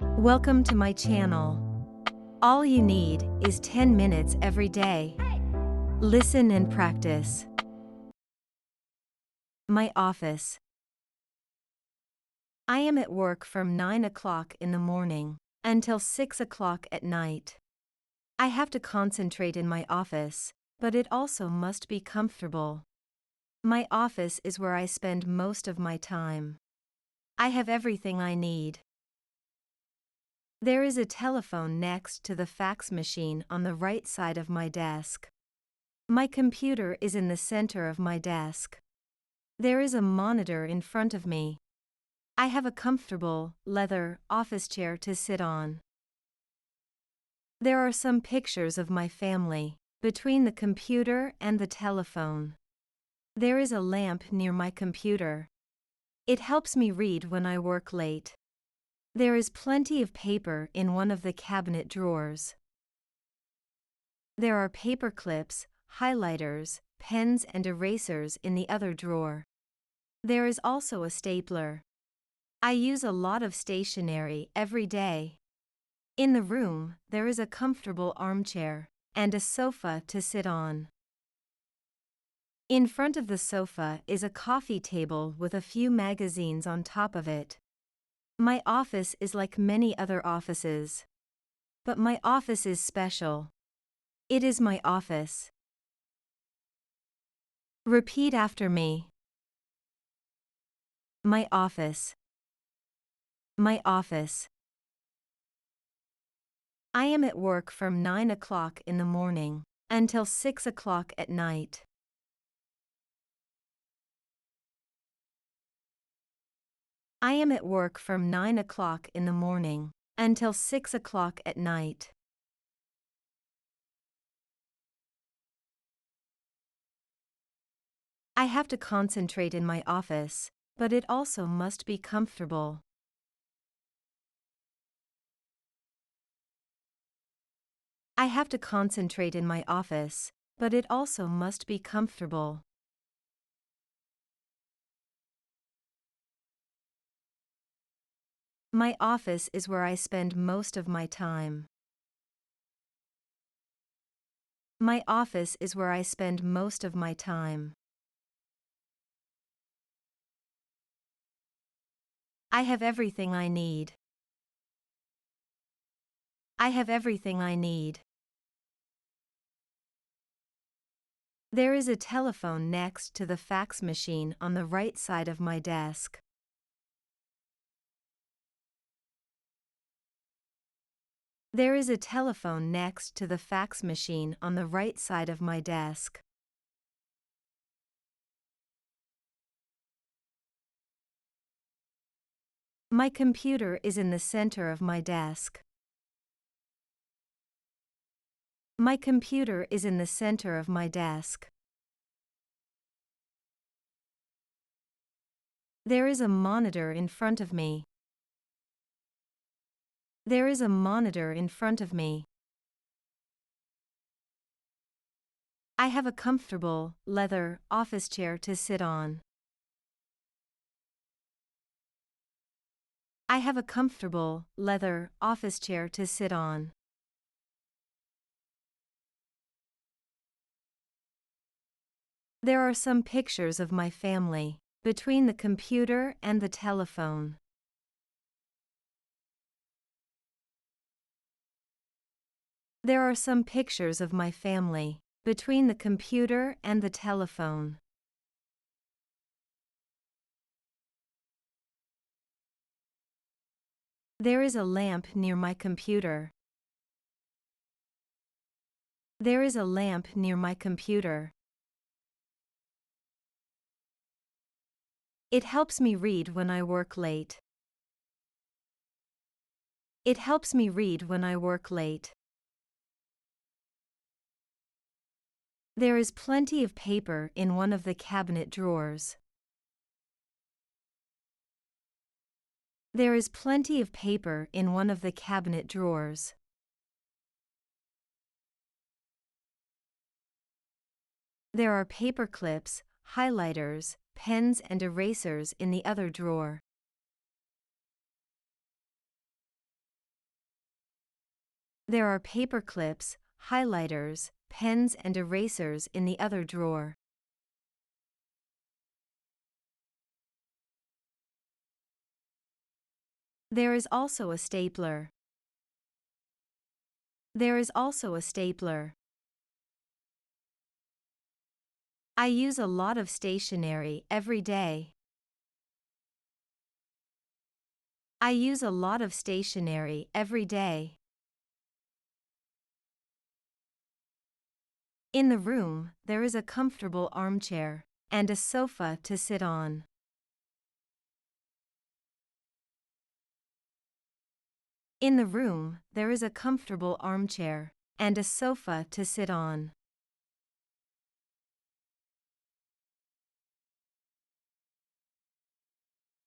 Welcome to my channel. All you need is 10 minutes every day. Listen and practice. My office. I am at work from 9 o'clock in the morning until 6 o'clock at night. I have to concentrate in my office, but it also must be comfortable. My office is where I spend most of my time. I have everything I need. There is a telephone next to the fax machine on the right side of my desk. My computer is in the center of my desk. There is a monitor in front of me. I have a comfortable, leather office chair to sit on. There are some pictures of my family between the computer and the telephone. There is a lamp near my computer. It helps me read when I work late. There is plenty of paper in one of the cabinet drawers. There are paper clips, highlighters, pens and erasers in the other drawer. There is also a stapler. I use a lot of stationery every day. In the room, there is a comfortable armchair and a sofa to sit on. In front of the sofa is a coffee table with a few magazines on top of it. My office is like many other offices. But my office is special. It is my office. Repeat after me. My office. My office. I am at work from 9 o'clock in the morning until 6 o'clock at night. I am at work from 9 o'clock in the morning until 6 o'clock at night. I have to concentrate in my office, but it also must be comfortable. I have to concentrate in my office, but it also must be comfortable. My office is where I spend most of my time. My office is where I spend most of my time. I have everything I need. I have everything I need. There is a telephone next to the fax machine on the right side of my desk. There is a telephone next to the fax machine on the right side of my desk. My computer is in the center of my desk. My computer is in the center of my desk. There is a monitor in front of me. There is a monitor in front of me. I have a comfortable, leather office chair to sit on. I have a comfortable, leather office chair to sit on. There are some pictures of my family between the computer and the telephone. There are some pictures of my family between the computer and the telephone. There is a lamp near my computer. There is a lamp near my computer. It helps me read when I work late. It helps me read when I work late. There is plenty of paper in one of the cabinet drawers. There is plenty of paper in one of the cabinet drawers. There are paper clips, highlighters, pens and erasers in the other drawer. There are paper clips, highlighters, pens and erasers in the other drawer. There is also a stapler. There is also a stapler. I use a lot of stationery every day. I use a lot of stationery every day. In the room, there is a comfortable armchair and a sofa to sit on. In the room, there is a comfortable armchair and a sofa to sit on.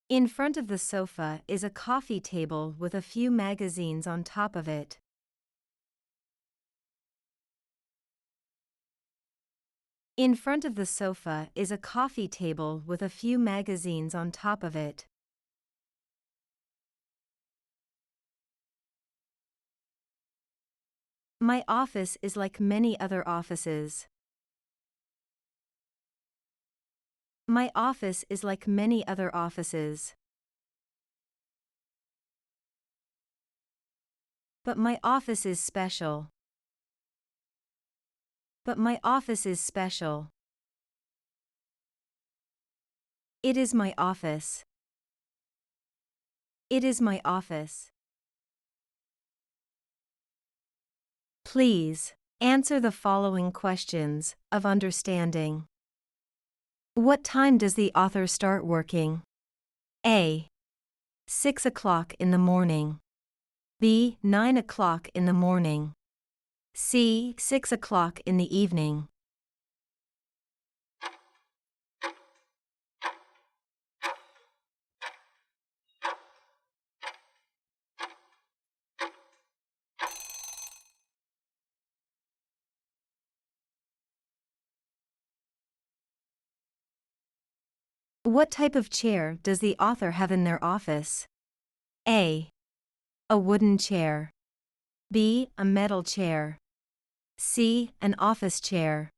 In front of the sofa is a coffee table with a few magazines on top of it. In front of the sofa is a coffee table with a few magazines on top of it. My office is like many other offices. My office is like many other offices. But my office is special. But my office is special. It is my office. It is my office. Please, answer the following questions of understanding. What time does the author start working? A. 6 o'clock in the morning. B. 9 o'clock in the morning. C. 6 o'clock in the evening. What type of chair does the author have in their office? A. A wooden chair. B. A metal chair. C. An office chair.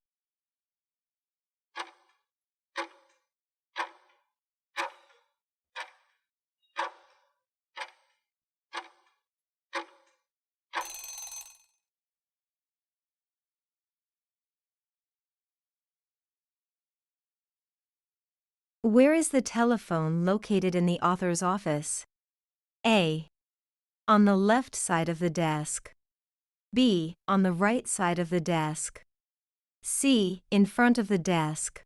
Where is the telephone located in the author's office? A. On the left side of the desk. B. On the right side of the desk. C. In front of the desk.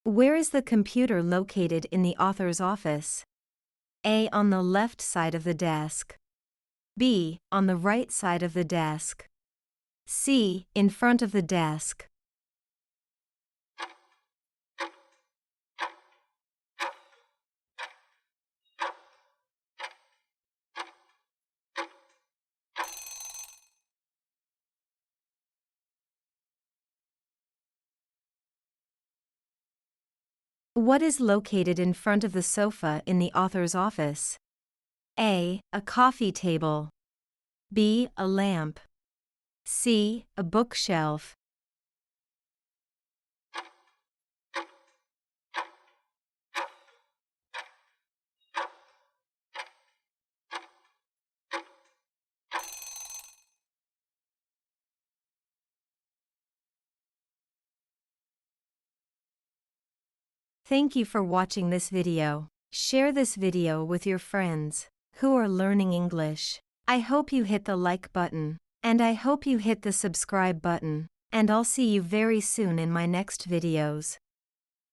Where is the computer located in the author's office? A. On the left side of the desk. B. On the right side of the desk. C. In front of the desk. What is located in front of the sofa in the author's office? A. A coffee table. B. A lamp. C. A bookshelf. Thank you for watching this video. Share this video with your friends who are learning English. I hope you hit the like button, and I hope you hit the subscribe button, and I'll see you very soon in my next videos.